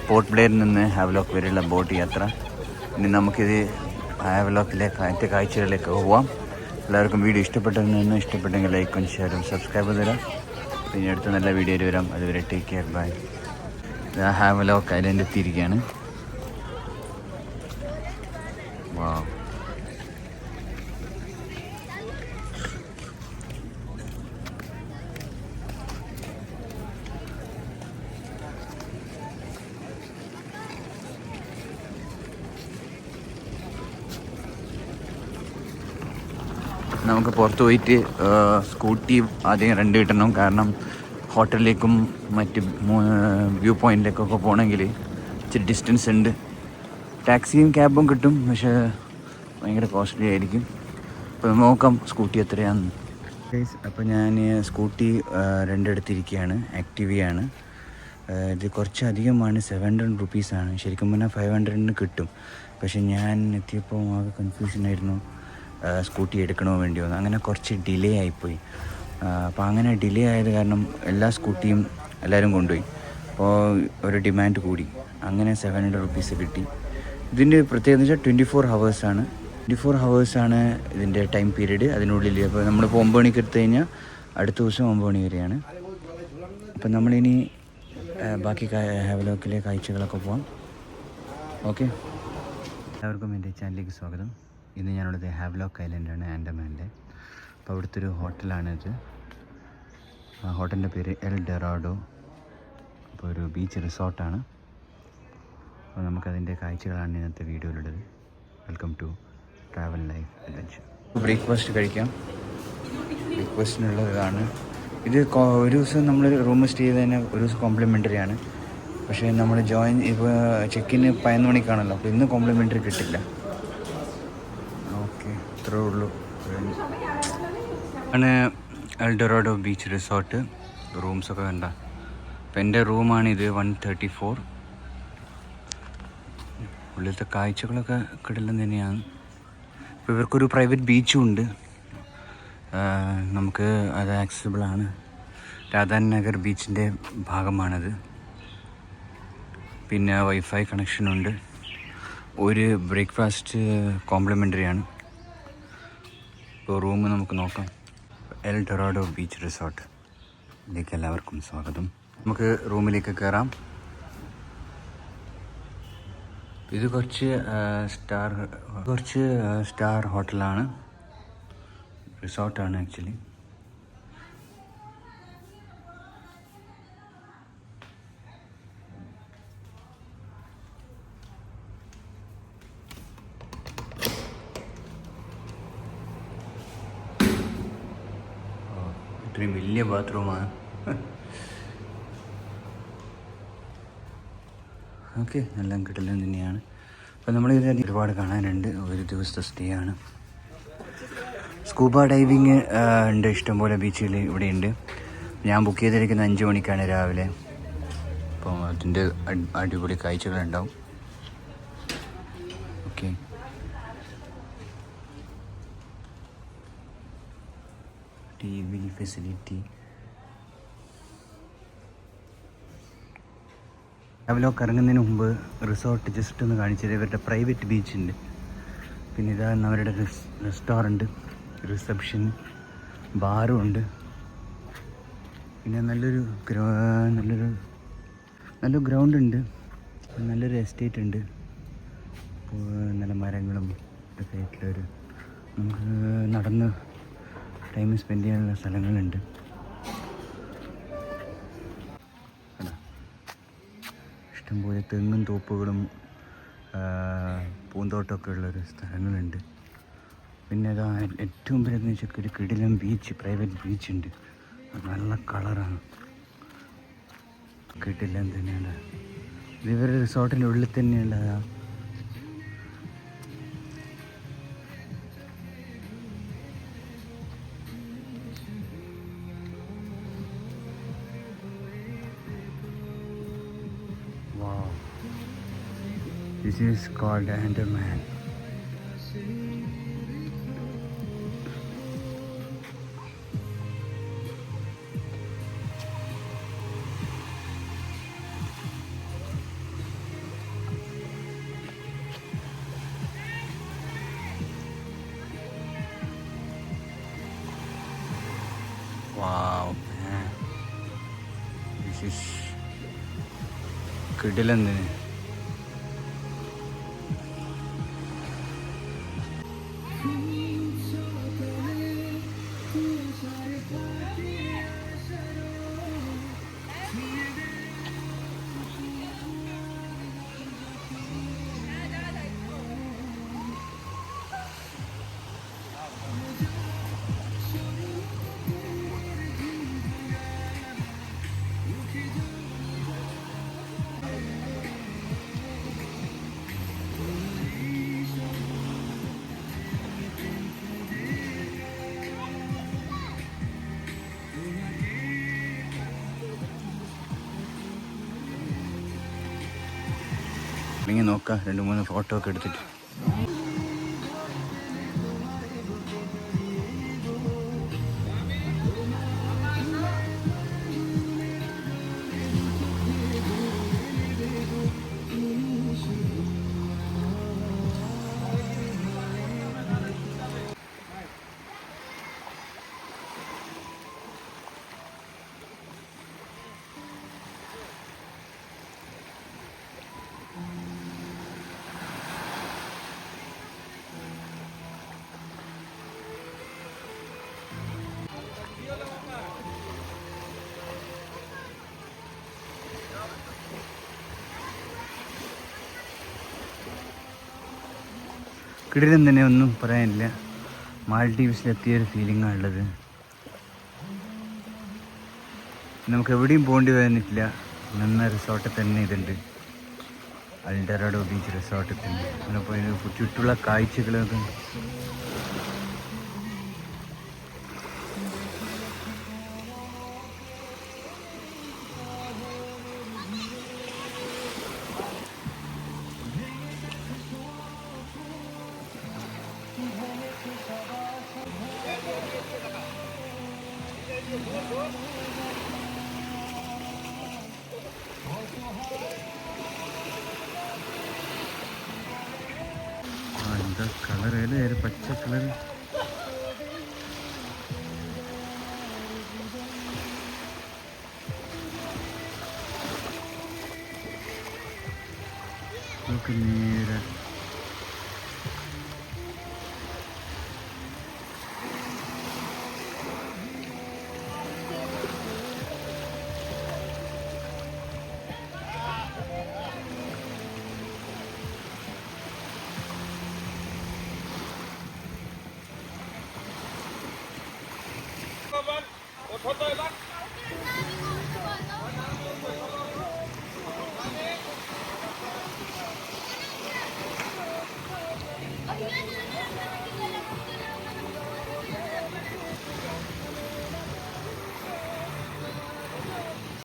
Port ബ്ലെയറിൽ നിന്ന് ഹാവ്ലോക്ക് വരെയുള്ള boat യാത്ര. ഇനി നമുക്കിത് ഹാവ്ലോക്കിലെ മറ്റ് കാഴ്ചകളിലേക്ക് പോവാം. എല്ലാവർക്കും വീഡിയോ ഇഷ്ടപ്പെട്ടെങ്കിൽ ലൈക്കും ഷെയറും സബ്സ്ക്രൈബ് തരാം. പിന്നെ അടുത്ത നല്ല വീഡിയോയിൽ വരാം. അതുവരെ take care, bye. Havelock Island എത്തിയിരിക്കുകയാണ്. വാവ്, നമുക്ക് പുറത്ത് പോയിട്ട് സ്കൂട്ടി ആദ്യം റെൻ്റ് കിട്ടണം. കാരണം ഹോട്ടലിലേക്കും മറ്റ് വ്യൂ പോയിൻറ്റിലേക്കൊക്കെ പോകണമെങ്കിൽ ഇച്ചിരി ഡിസ്റ്റൻസ് ഉണ്ട്. ടാക്സിയും ക്യാബും കിട്ടും, പക്ഷേ ഭയങ്കര കോസ്റ്റ്ലി ആയിരിക്കും. അപ്പോൾ നോക്കാം സ്കൂട്ടി എത്രയാണെന്ന്. അപ്പോൾ ഞാൻ സ്കൂട്ടി റെൻ്റെടുത്തിരിക്കുകയാണ്. ആക്ടിവയാണ്. ഇത് കുറച്ചധികമാണ്, 700 റുപ്പീസാണ്. ശരിക്കും പറഞ്ഞാൽ 500-ന് കിട്ടും. പക്ഷേ ഞാൻ എത്തിയപ്പോൾ ആകെ കൺഫ്യൂഷനായിരുന്നു, സ്കൂട്ടി എടുക്കണോ വേണ്ടിയോ എന്ന്. അങ്ങനെ കുറച്ച് ഡിലേ ആയിപ്പോയി. അപ്പോൾ അങ്ങനെ ഡിലേ ആയത് കാരണം എല്ലാ സ്കൂട്ടിയും എല്ലാവരും കൊണ്ടുപോയി. അപ്പോൾ ഒരു ഡിമാൻഡ് കൂടി. അങ്ങനെ 700 റുപ്പീസ് കിട്ടി. ഇതിൻ്റെ പ്രത്യേകത എന്ന് വെച്ചാൽ 24 ഹവേഴ്സാണ്. 24 ഹവേഴ്സാണ് ഇതിൻ്റെ ടൈം പീരീഡ്. അതിനുള്ളിൽ അപ്പോൾ നമ്മളിപ്പോൾ 9 മണിക്ക് എടുത്തു കഴിഞ്ഞാൽ അടുത്ത ദിവസം 9 മണി വരെയാണ്. അപ്പം നമ്മളിനി ബാക്കി ഹാവ്ലോക്കിലെ കാഴ്ചകളൊക്കെ പോകാം. ഓക്കെ, എല്ലാവർക്കും എൻ്റെ ചാനലിലേക്ക് സ്വാഗതം. ഇന്ന് ഞാനുള്ളത് ഹാവ്ലോക്ക് ഐലൻഡാണ്, ആൻഡമാനിലെ. അപ്പോൾ അവിടുത്തെ ഒരു ഹോട്ടലാണിത്. ആ ഹോട്ടലിൻ്റെ പേര് എൽ ഡൊറാഡോ. അപ്പോൾ ഒരു ബീച്ച് റിസോർട്ടാണ്. അപ്പോൾ നമുക്കതിൻ്റെ കാഴ്ചകളാണ് ഇന്നത്തെ വീഡിയോയിലുള്ളത്. Welcome to travel life adventure. Breakfast കഴിക്കാം. ബ്രേക്ക്ഫാസ്റ്റിനുള്ളതാണ് ഇത്. ഒരു ദിവസം നമ്മൾ റൂം സ്റ്റേ ചെയ്തതിന് ഒരു ദിവസം കോംപ്ലിമെൻ്ററി ആണ്. പക്ഷേ നമ്മൾ ഇപ്പോൾ ചെക്കിന് 11 മണിക്കാണല്ലോ. അപ്പോൾ ഇന്ന് കോംപ്ലിമെൻ്ററി കിട്ടില്ല. ഓക്കെ, ഇത്രേ ഉള്ളൂ. ആണ് എൽ ഡൊറാഡോ ബീച്ച് റിസോർട്ട്. റൂംസൊക്കെ കണ്ട. അപ്പം എൻ്റെ റൂമാണിത്, 134. ഉള്ളിലത്തെ കാഴ്ചകളൊക്കെ കിടലം തന്നെയാണ്. ഇപ്പോൾ ഇവർക്കൊരു പ്രൈവറ്റ് ബീച്ചും ഉണ്ട്. നമുക്ക് അത് ആക്സസിബിളാണ്. രാധാൻ നഗർ ബീച്ചിൻ്റെ ഭാഗമാണത്. പിന്നെ വൈഫൈ കണക്ഷനുണ്ട്. ഒരു ബ്രേക്ക്ഫാസ്റ്റ് കോംപ്ലിമെൻ്ററി ആണ്. ഇപ്പോൾ റൂം നമുക്ക് നോക്കാം. എൽ ഡൊറാഡോ ബീച്ച് റിസോർട്ട് ഇതിലേക്ക് എല്ലാവർക്കും സ്വാഗതം. നമുക്ക് റൂമിലേക്ക് കയറാം. ഇത് കുറച്ച് സ്റ്റാർ ഹോട്ടലാണ്, റിസോർട്ടാണ് ആക്ച്വലി. ഇത്രയും വലിയ ബാത്റൂമാണ്. ഓക്കെ, എല്ലാം കിട്ടലും തന്നെയാണ്. അപ്പോൾ നമ്മളിത് ഒരുപാട് കാണാനുണ്ട്. ഒരു ദിവസത്തെ സ്റ്റേ ആണ്. സ്കൂബ ഡൈവിങ് ഉണ്ട്, ഇഷ്ടംപോലെ ബീച്ചുകൾ ഇവിടെ ഉണ്ട്. ഞാൻ ബുക്ക് ചെയ്തിരിക്കുന്നത് 5 മണിക്കാണ് രാവിലെ. അപ്പോൾ അതിൻ്റെ അടിപൊളി കാഴ്ചകളുണ്ടാവും. Okay, TV facility. ഹാവ്ലോക്ക് ഇറങ്ങുന്നതിന് മുമ്പ് റിസോർട്ട് ജസ്റ്റ് ഒന്ന് കാണിച്ചത്. ഇവരുടെ പ്രൈവറ്റ് ബീച്ചുണ്ട്. പിന്നെ ഇതാണ് അവരുടെ റെസ്റ്റോറൻറ്റ്, റിസപ്ഷൻ, ബാറും ഉണ്ട്. പിന്നെ നല്ലൊരു ഗ്രൗണ്ട് ഉണ്ട്. നല്ലൊരു എസ്റ്റേറ്റ് ഉണ്ട്. നല്ല മരങ്ങളും ഒക്കെ ആയിട്ടുള്ളൊരു, നമുക്ക് നടന്ന് ടൈം സ്പെൻഡ് ചെയ്യാനുള്ള സ്ഥലങ്ങളുണ്ട്. ഇഷ്ടംപോലെ തെങ്ങും തോപ്പുകളും പൂന്തോട്ടമൊക്കെ ഉള്ളൊരു സ്ഥലങ്ങളുണ്ട്. പിന്നെ അതാ ഏറ്റവും വലുതെന്ന് വെച്ചാൽ ഒരു കിടിലം ബീച്ച്, പ്രൈവറ്റ് ബീച്ചുണ്ട്. നല്ല കളറാണ്, കിടിലം തന്നെയാണ്. ഇത് ഇവരുടെ റിസോർട്ടിൻ്റെ ഉള്ളിൽ തന്നെയുള്ളതാ. Wow, this is called Andaman. കിടിലെന്തിന് അല്ലെങ്കിൽ നോക്കാം 2-3 ഫോട്ടോ ഒക്കെ എടുത്തിട്ട്. കിടിലം തന്നെ, ഒന്നും പറയാനില്ല. മാൽഡീവ്സിലെത്തിയൊരു ഫീലിംഗാണ് ഉള്ളത്. നമുക്ക് എവിടെയും പോകേണ്ടി വരുന്നില്ല. നിന്ന റിസോർട്ടിൽ തന്നെ ഇതുണ്ട്, അൽഡറാഡോ ബീച്ച് റിസോർട്ടിൽ തന്നെ. അങ്ങനെ പോയി ചുറ്റുള്ള കാഴ്ചകളൊക്കെ എന്താ കളർ, ഏതായാലും പച്ച കളർ. നമുക്ക് നേരെ